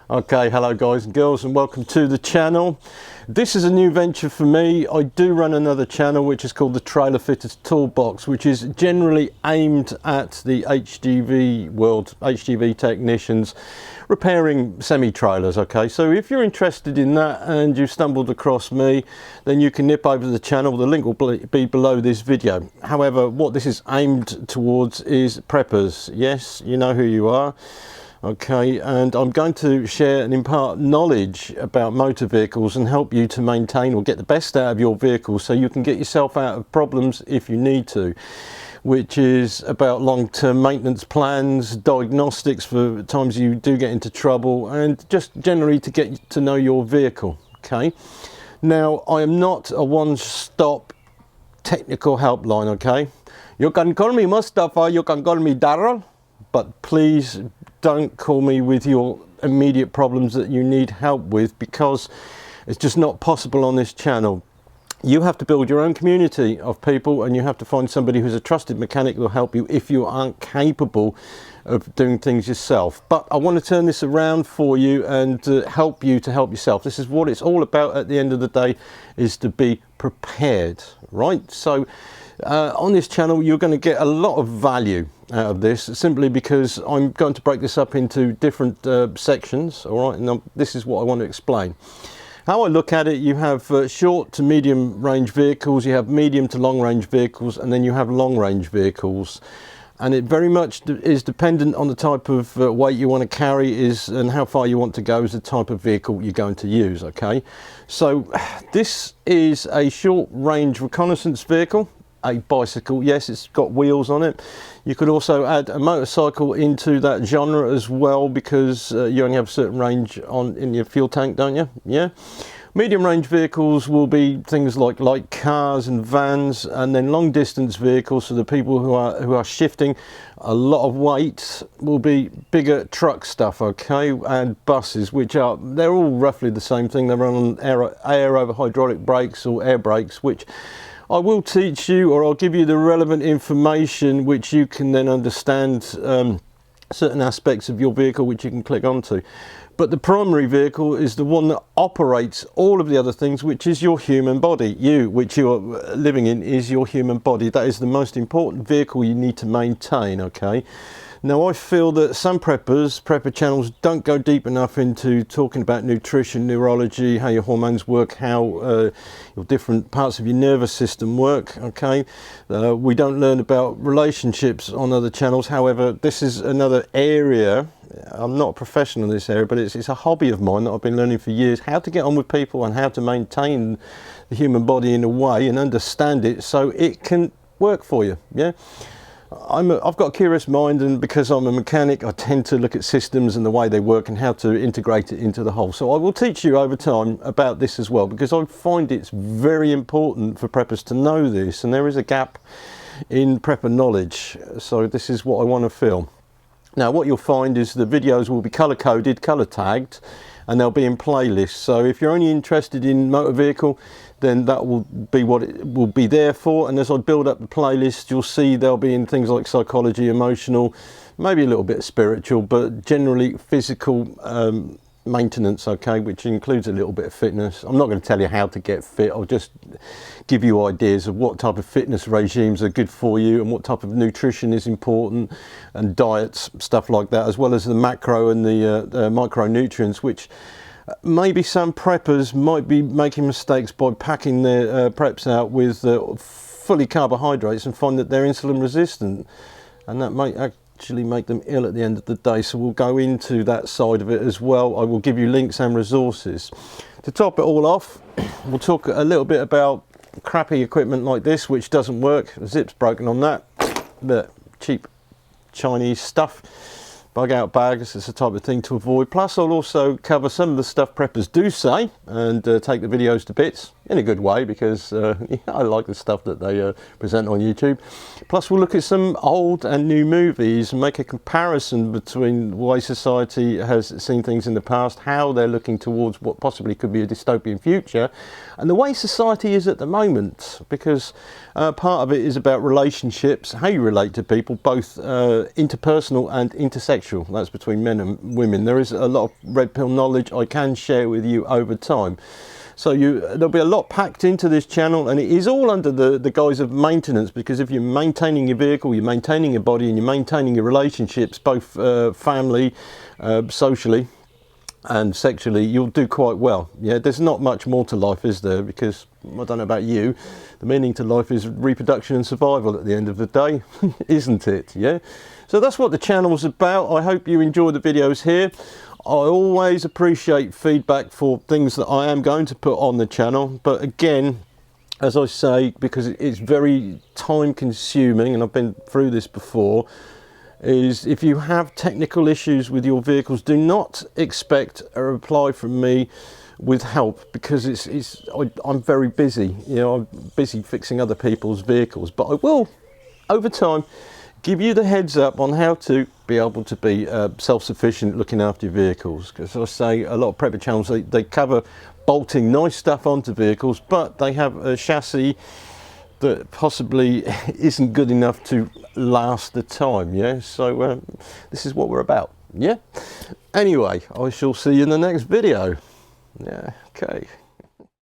Okay, hello guys and girls, and welcome to the channel. This is a new venture for me. I do run another channel which is called the Trailer Fitters Toolbox, which is generally aimed at the HGV world, HGV technicians repairing semi-trailers. Okay, so if you're interested in that and you've stumbled across me, then you can nip over to the channel. The link will be below this video. However, what this is aimed towards is preppers. Yes, you know who you are. Okay, and I'm going to share and impart knowledge about motor vehicles and help you to maintain or get the best out of your vehicle so you can get yourself out of problems if you need to, which is about long-term maintenance plans, diagnostics for times you do get into trouble, and just generally to get to know your vehicle. Okay, now I am not a one-stop technical helpline. Okay, you can call me Mustafa, you can call me Daryl, but please don't call me with your immediate problems that you need help with, because it's just not possible on this channel. You have to build your own community of people, and you have to find somebody who's a trusted mechanic who will help you if you aren't capable of doing things yourself. But I want to turn this around for you and help you to help yourself. This is what it's all about at the end of the day, is to be prepared, right? So on this channel you're going to get a lot of value out of this, simply because I'm going to break this up into different sections. All right, and this is what I want to explain. How I look at it: you have short to medium range vehicles, you have medium to long range vehicles, and then you have long range vehicles. And it very much is dependent on the type of weight you want to carry and how far you want to go is the type of vehicle you're going to use. Okay, so this is a short range reconnaissance vehicle, a bicycle. Yes, it's got wheels on it. You could also add a motorcycle into that genre as well, because you only have a certain range in your fuel tank, don't you? Yeah. Medium range vehicles will be things like light cars and vans, and then long distance vehicles, so the people who are shifting a lot of weight, will be bigger truck stuff. Okay, and buses, they're all roughly the same thing. They run on air over hydraulic brakes or air brakes, which I will teach you, or I'll give you the relevant information which you can then understand certain aspects of your vehicle which you can click onto. But the primary vehicle is the one that operates all of the other things, which is your human body. Which you are living in, is your human body. That is the most important vehicle you need to maintain. Okay. Now I feel that some prepper channels don't go deep enough into talking about nutrition, neurology, how your hormones work, how your different parts of your nervous system work. Okay, we don't learn about relationships on other channels. However, this is another area. I'm not a professional in this area, but it's a hobby of mine that I've been learning for years, how to get on with people and how to maintain the human body in a way and understand it so it can work for you. Yeah. I've got a curious mind, and because I'm a mechanic, I tend to look at systems and the way they work and how to integrate it into the whole. So I will teach you over time about this as well, because I find it's very important for preppers to know this, and there is a gap in prepper knowledge. So this is what I want to fill. Now what you'll find is the videos will be color coded, color tagged, and they'll be in playlists. So if you're only interested in motor vehicle, then that will be what it will be there for. And as I build up the playlist, you'll see they'll be in things like psychology, emotional, maybe a little bit of spiritual, but generally physical maintenance. Okay, which includes a little bit of fitness. I'm not going to tell you how to get fit. I'll just give you ideas of what type of fitness regimes are good for you and what type of nutrition is important, and diets, stuff like that, as well as the macro and the micronutrients, which maybe some preppers might be making mistakes by packing their preps out with fully carbohydrates and find that they're insulin resistant, and that might actually make them ill at the end of the day. So we'll go into that side of it as well. I will give you links and resources. To top it all off, we'll talk a little bit about crappy equipment like this which doesn't work. The zip's broken on that, but cheap Chinese stuff, bug out bags, it's the type of thing to avoid. Plus I'll also cover some of the stuff preppers do say and take the videos to bits. in a good way, because I like the stuff that they present on YouTube. Plus we'll look at some old and new movies and make a comparison between the way society has seen things in the past, how they're looking towards what possibly could be a dystopian future, and the way society is at the moment, because part of it is about relationships, how you relate to people, both interpersonal and intersexual. That's between men and women. There is a lot of red pill knowledge I can share with you over time. So there'll be a lot packed into this channel, and it is all under the guise of maintenance, because if you're maintaining your vehicle, you're maintaining your body, and you're maintaining your relationships, both family, socially and sexually, you'll do quite well. Yeah, there's not much more to life, is there? Because I don't know about you, the meaning to life is reproduction and survival at the end of the day, isn't it? Yeah. So that's what the channel's about. I hope you enjoy the videos here. I always appreciate feedback for things that I am going to put on the channel, but again, as I say, because it's very time consuming, and I've been through this before, is if you have technical issues with your vehicles, do not expect a reply from me with help, because I'm very busy. You know, I'm busy fixing other people's vehicles, but I will, over time, give you the heads up on how to be able to be self-sufficient looking after your vehicles. Because I say, a lot of prepper channels, they cover bolting nice stuff onto vehicles, but they have a chassis that possibly isn't good enough to last the time. Yeah, so this is what we're about. Yeah, anyway, I shall see you in the next video. Yeah, okay.